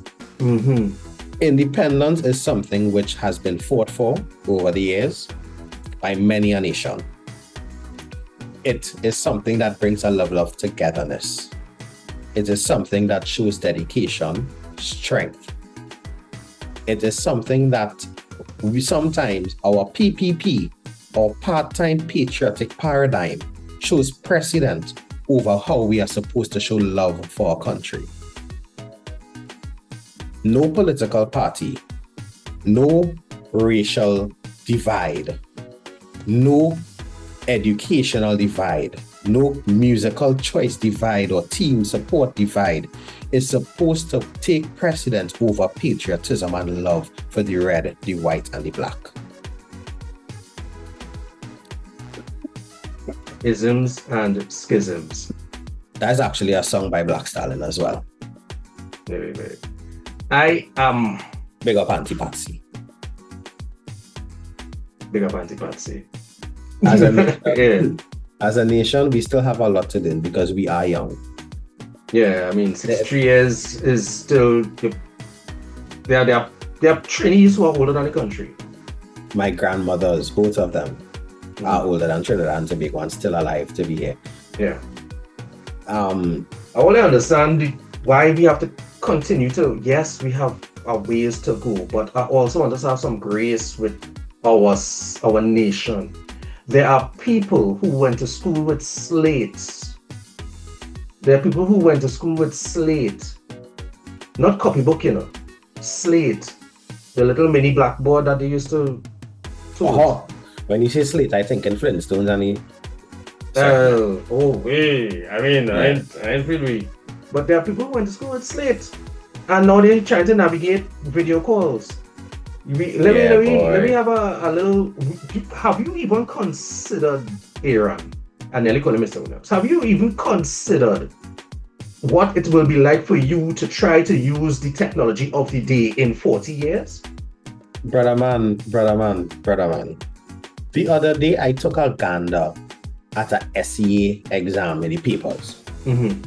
S3: independence is something which has been fought for over the years by many a nation. It is something that brings a level of togetherness. It is something that shows dedication, strength. It is something that we sometimes, our PPP, or part-time patriotic paradigm, shows precedent over how we are supposed to show love for our country. No political party, no racial divide, no educational divide no musical choice divide or team support divide is supposed to take precedence over patriotism and love for the red, the white, and the black.
S4: Isms and schisms.
S3: That's actually a song by Black Stalin as well.
S4: Very, very. I am
S3: Big up Auntie Patsy.
S4: big up Auntie Patsy.
S3: As a nation,
S4: Yeah.
S3: as a nation, we still have a lot to do because we are young.
S4: Yeah, I mean, 63 years is still. There are Trinis who are older than the country.
S3: My grandmothers, both of them, are older than Trinidad and Tobago and still alive to be here.
S4: Yeah. I only understand why we have to continue to. Yes, we have our ways to go, but I also want us to have some grace with our nation. There are people who went to school with slates. There are people who went to school with slate, not copybook, slate, the little mini blackboard that they used to.
S3: When you say slate, I think in Flintstones and he.
S4: I mean, I ain't really. But there are people who went to school with slate, and now they're trying to navigate video calls. Let me have a little. Have you even considered, Aaron, and nearly call him Mr. Williams? Have you even considered what it will be like for you to try to use the technology of the day in 40 years?
S3: Brother man. The other day, I took a gander at a SEA exam in the papers.
S4: Mm-hmm.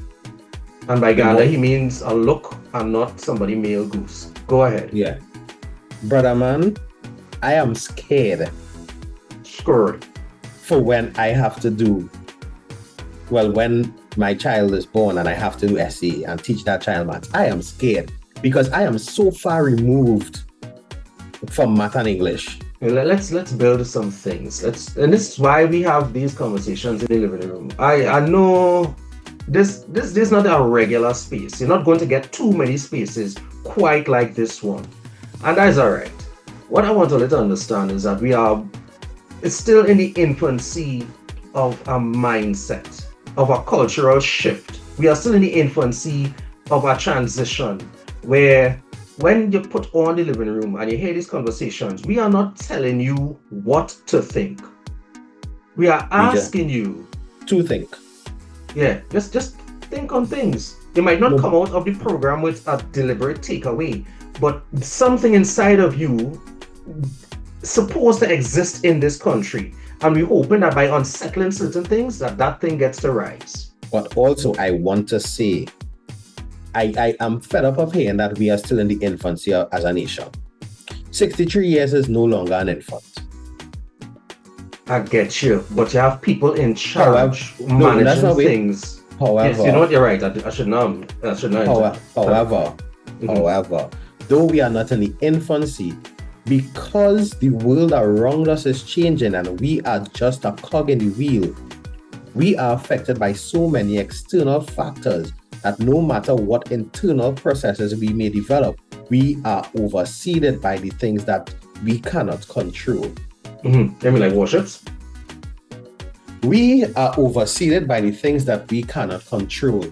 S4: And by gander, he means a look and not somebody male goose. Go ahead.
S3: Yeah. Brother man, I am scared for when I have to do, when my child is born and I have to do SE and teach that child math. I am scared because I am so far removed from math and English.
S4: Let's build some things. And this is why we have these conversations in the living room. I know this is not a regular space. You're not going to get too many spaces quite like this one. And that's all right. What I want to let you understand is that it's still in the infancy of a mindset, of a cultural shift. We are still in the infancy of a transition where when you put on the living room and you hear these conversations, we are not telling you what to think. We are asking you
S3: to think.
S4: Yeah, just think on things. It might not come out of the program with a deliberate takeaway, but something inside of you supposed to exist in this country. And we're hoping that by unsettling certain things, that thing gets to rise.
S3: But also, I want to say, I am fed up of hearing that we are still in the infancy as a nation. 63 years is no longer an infant.
S4: I get you, but you have people in charge managing things.
S3: However,
S4: yes, you know what, you're right. I should know.
S3: However, though we are not in the infancy, because the world around us is changing and we are just a cog in the wheel, we are affected by so many external factors that no matter what internal processes we may develop, we are overseeded by the things that we cannot control.
S4: Mm-hmm. I mean, like warships?
S3: We are overseeded by the things that we cannot control.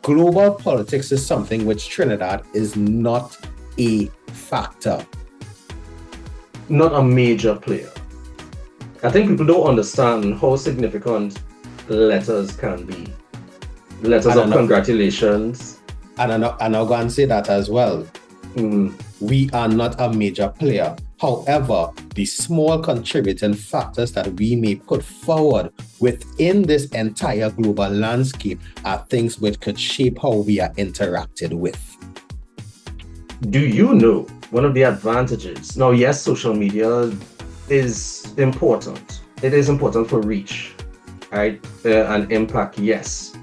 S3: Global politics is something which Trinidad is not a factor.
S4: Not a major player. I think people don't understand how significant letters can be. Letters of congratulations.
S3: And I'll go and say that as well. We are not a major player. However, the small contributing factors that we may put forward within this entire global landscape are things which could shape how we are interacted with.
S4: Do you know one of the advantages? Now, yes, social media is important. It is important for reach, right? And impact, yes.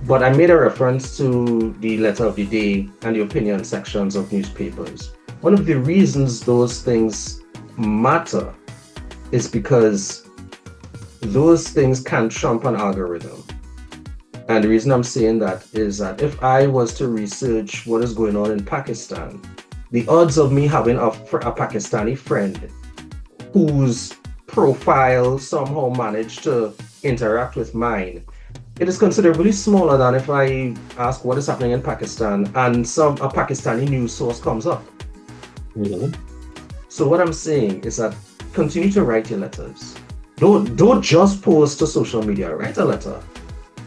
S4: But I made a reference to the letter of the day and the opinion sections of newspapers. One of the reasons those things matter is because those things can trump an algorithm. And the reason I'm saying that is that if I was to research what is going on in Pakistan, the odds of me having a Pakistani friend whose profile somehow managed to interact with mine, it is considerably smaller than if I ask what is happening in Pakistan and a Pakistani news source comes up.
S3: Mhm.
S4: So what I'm saying is that continue to write your letters. Don't just post to social media. Write a letter.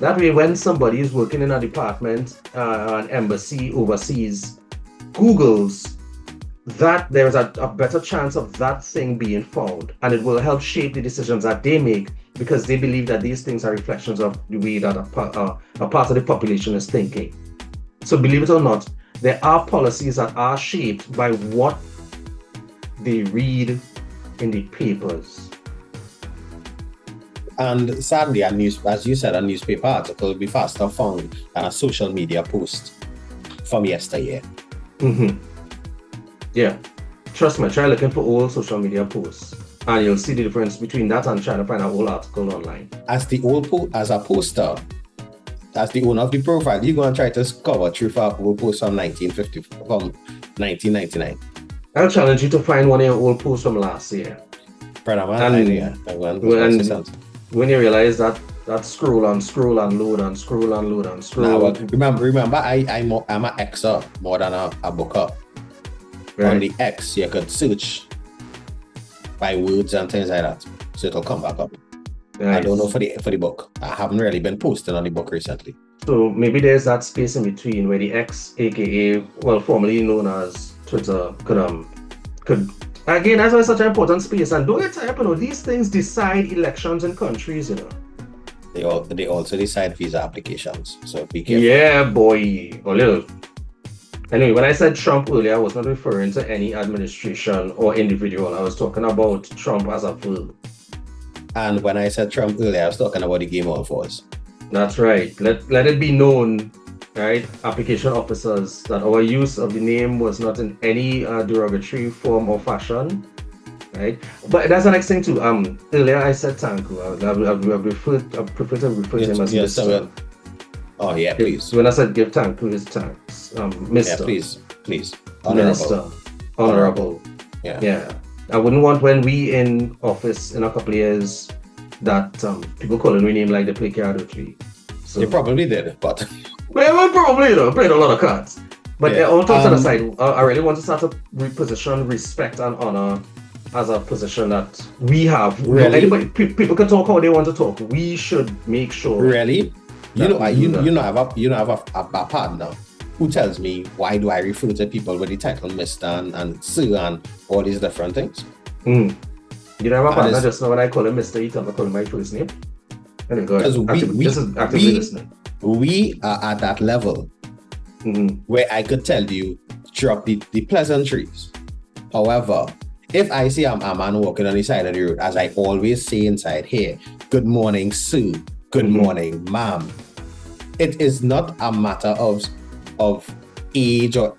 S4: That way, when somebody is working in a department, an embassy overseas, Googles that, there's a better chance of that thing being found, and it will help shape the decisions that they make because they believe that these things are reflections of the way that a part of the population is thinking. So believe it or not, there are policies that are shaped by what they read in the papers.
S3: And sadly, as you said, a newspaper article will be faster found than a social media post from yesteryear.
S4: Mm-hmm. Yeah. Trust me, try looking for old social media posts and you'll see the difference between that and trying to find an old article online.
S3: As a poster, as the owner of the profile, you're going to try to cover through for an old post from 1999.
S4: I'll challenge you to find one of your old posts from last year. When you realize that scroll and load and scroll.
S3: Now, remember, I'm an Xer more than a booker.
S4: Right.
S3: On the X, you could search by words and things like that, so it'll come back up.
S4: Nice.
S3: I don't know for the book. I haven't really been posting on the book recently.
S4: So maybe there's that space in between where the X, aka formerly known as Twitter, could again, that's why it's such an important space. And don't get tired, these things decide elections in countries,
S3: They also decide visa applications. So be careful.
S4: Yeah, boy. Anyway, when I said Trump earlier, I was not referring to any administration or individual. I was talking about Trump as a verb.
S3: And when I said Trump earlier, I was talking about the Game of Force.
S4: That's right. Let it be known, right, application officers, that our use of the name was not in any derogatory form or fashion, right? But that's the next thing too. Earlier I said Tanku. I prefer to refer to him as Mr.
S3: Oh yeah, please.
S4: When I said give thanks to his thanks, Mr.
S3: Yeah, please.
S4: Minister, honorable. Yeah. I wouldn't want when we in office in a couple of years that people calling me name like they play card tree. So
S3: They probably did, but
S4: well, probably played a lot of cards. But
S3: Yeah.
S4: all jokes aside, I really want to start to reposition respect and honor as a position that we have.
S3: Really?
S4: People can talk how they want to talk. We should make sure.
S3: really, you
S4: That we do that.
S3: have a partner who tells me why do I refer to people with the title Mr. and Sir and all these different things.
S4: You know, have a partner
S3: it's-
S4: just now when I call him Mr. Eaton, I call him my first name. Anyway, go
S3: Because
S4: ahead. This is actively listening.
S3: we are at that level where I could tell you, drop the pleasantries. However, if I see a man walking on the side of the road, as I always say inside here, good morning, sir, good morning, ma'am. It is not a matter of age or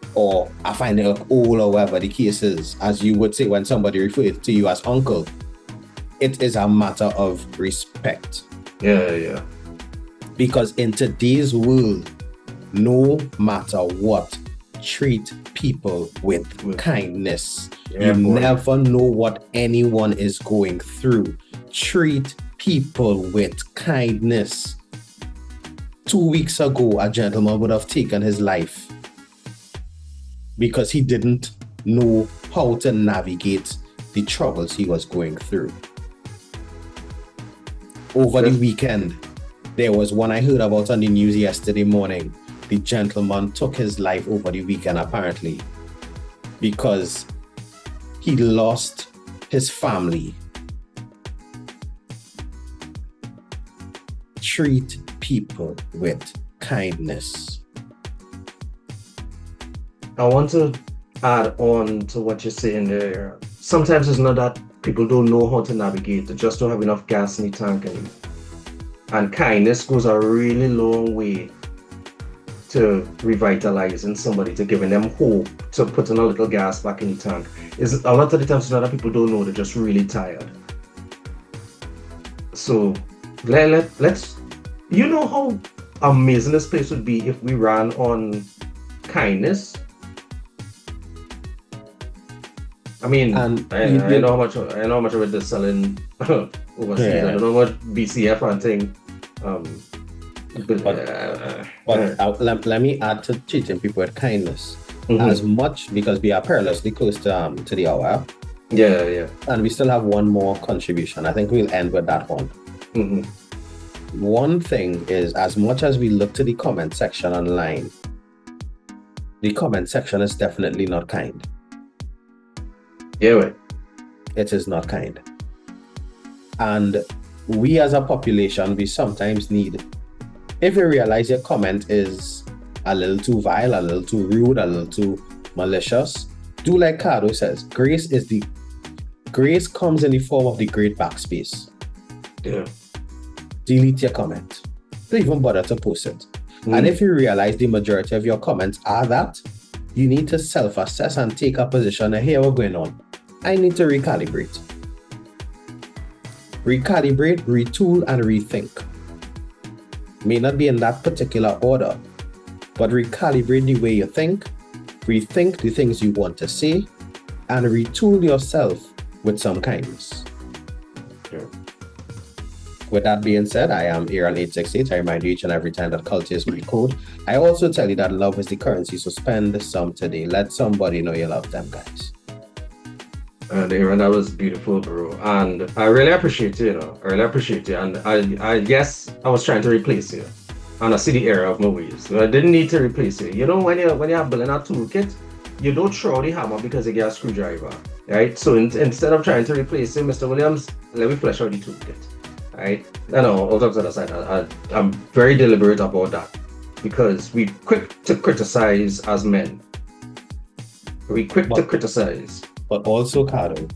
S3: I find it old or whatever the case is, as you would say when somebody refers to you as uncle. It is a matter of respect.
S4: Yeah.
S3: Because in today's world, no matter what, treat people with kindness.
S4: Yeah,
S3: You
S4: boy.
S3: never know what anyone is going through. Treat people with kindness. 2 weeks ago, a gentleman would have taken his life because he didn't know how to navigate the troubles he was going through. Over the weekend, there was one I heard about on the news yesterday morning. The gentleman took his life over the weekend, apparently, because he lost his family. Treat people with kindness.
S4: I want to add on to what you're saying there. Sometimes it's not that people don't know how to navigate, they just don't have enough gas in the tank. And kindness goes a really long way to revitalizing somebody, to giving them hope, to putting a little gas back in the tank. Is a lot of the times it's not that people don't know, they're just really tired. So let's, you know how amazing this place would be if we ran on kindness. I mean,
S3: And
S4: I know how much of it is selling overseas.
S3: Yeah.
S4: I don't know what BCF and thing.
S3: But let me add to treating people with kindness.
S4: Mhm.
S3: As much, because we are perilously close to the hour,
S4: Yeah.
S3: and we still have one more contribution. I think we'll end with that one.
S4: Mhm.
S3: One thing is, as much as we look to the comment section online, the comment section is definitely not kind.
S4: Yeah, wait.
S3: It is not kind. And we as a population, we sometimes need, if you realize your comment is a little too vile, a little too rude, a little too malicious, do like Cardo says, grace comes in the form of the great backspace.
S4: Yeah.
S3: Delete your comment. Don't even bother to post it. And if you realize the majority of your comments are that, you need to self-assess and take a position and here what's going on. I need to recalibrate. Recalibrate, retool, and rethink. May not be in that particular order, but recalibrate the way you think, rethink the things you want to say, and retool yourself with some kindness.
S4: Sure.
S3: With that being said, I am Aaron868. I remind you each and every time that culture is my code. I also tell you that love is the currency, so spend some today. Let somebody know you love them, guys.
S4: And Aaron, that was beautiful, bro. And I really appreciate you, I really appreciate you. And I guess I was trying to replace you. And I see the error of my ways. So I didn't need to replace you. You know, when you're building a toolkit, you don't throw the hammer because you get a screwdriver, right? So instead of trying to replace you, Mr. Williams, let me flesh out the toolkit, right? I know, out of the other side, I'm very deliberate about that because we quick to criticize as men. We quick to criticize.
S3: But also, Cardo,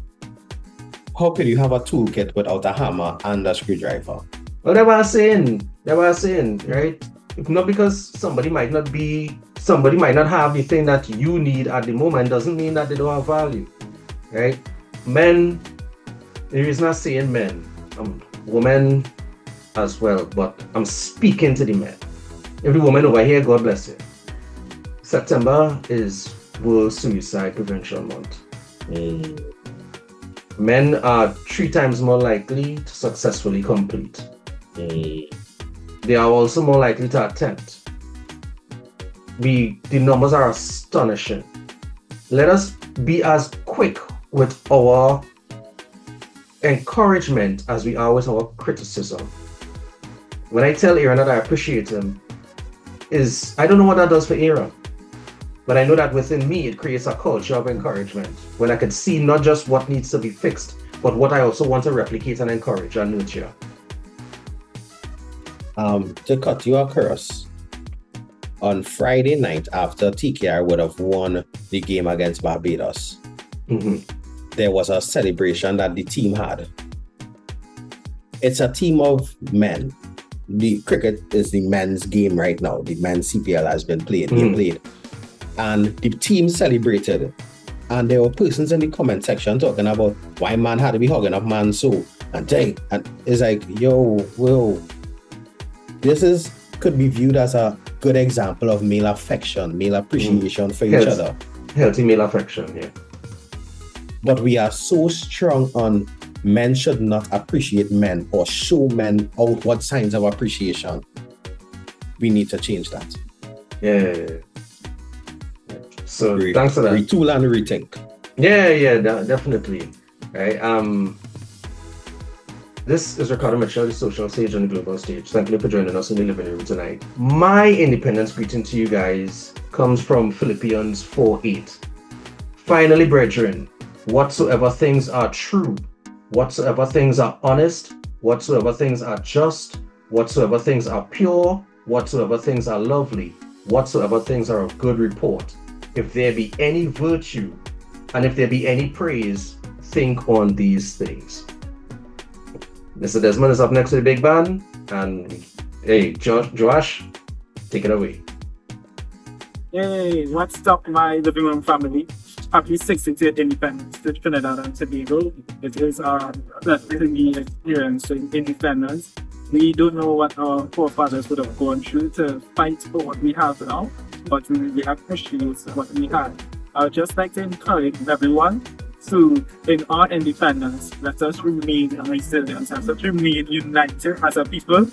S3: how could you have a toolkit without a hammer and a screwdriver?
S4: Well, that's what I'm saying, right? If not because somebody might not have the thing that you need at the moment doesn't mean that they don't have value, right? Men, there is not saying men, women as well, but I'm speaking to the men. Every woman over here, God bless you. September is World Suicide Prevention Month. Men are 3 times more likely to successfully complete. They are also more likely to attempt. The numbers are astonishing. Let us be as quick with our encouragement as we are with our criticism. When I tell Aaron that I appreciate him, I don't know what that does for Aaron. But I know that within me, it creates a culture of encouragement when I can see not just what needs to be fixed, but what I also want to replicate and encourage and nurture.
S3: To cut you across, on Friday night after TKR would have won the game against Barbados, there was a celebration that the team had. It's a team of men. The cricket is the men's game right now. The men's CPL has been played. They played. And the team celebrated. And there were persons in the comment section talking about why man had to be hugging up man so. And it's like, whoa. This could be viewed as a good example of male affection, male appreciation for each other.
S4: Healthy male affection, yeah.
S3: But we are so strong on men should not appreciate men or show men outward signs of appreciation. We need to change that.
S4: Yeah. So thanks for that.
S3: Retool and rethink.
S4: Yeah, definitely. Right. This is Ricardo Mitchell, the social stage on the global stage. Thank you for joining us in the living room tonight. My independence greeting to you guys comes from Philippians 4:8. Finally, brethren, whatsoever things are true, whatsoever things are honest, whatsoever things are just, whatsoever things are pure, whatsoever things are lovely, whatsoever things are of good report, if there be any virtue, and if there be any praise, think on these things. Mr. Desmond is up next to the big band, and hey, Joash, take it away.
S7: Hey, what's up, my living room family? Happy 60th Independence to Trinidad and Tobago. It is a pleasure to be experiencing independence. We don't know what our forefathers would have gone through to fight for what we have now, but we really appreciate what we had. I would just like to encourage everyone So, in our independence, let us remain resilient, let us remain united as a people,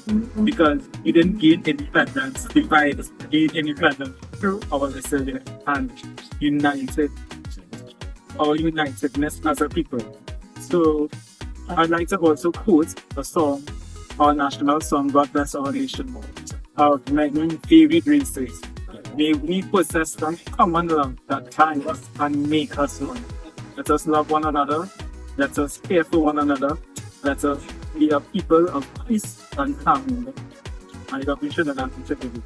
S7: because we didn't gain independence, divide, gain independence through our resilience and our unitedness as a people. So, I'd like to also quote a song, our national song, God Bless Our Nation, of many varied races. May we possess some common love that ties us and make us one. Let us love one another. Let us care for one another. Let us be a people of peace and harmony. I love you, Trinidad and Tobago.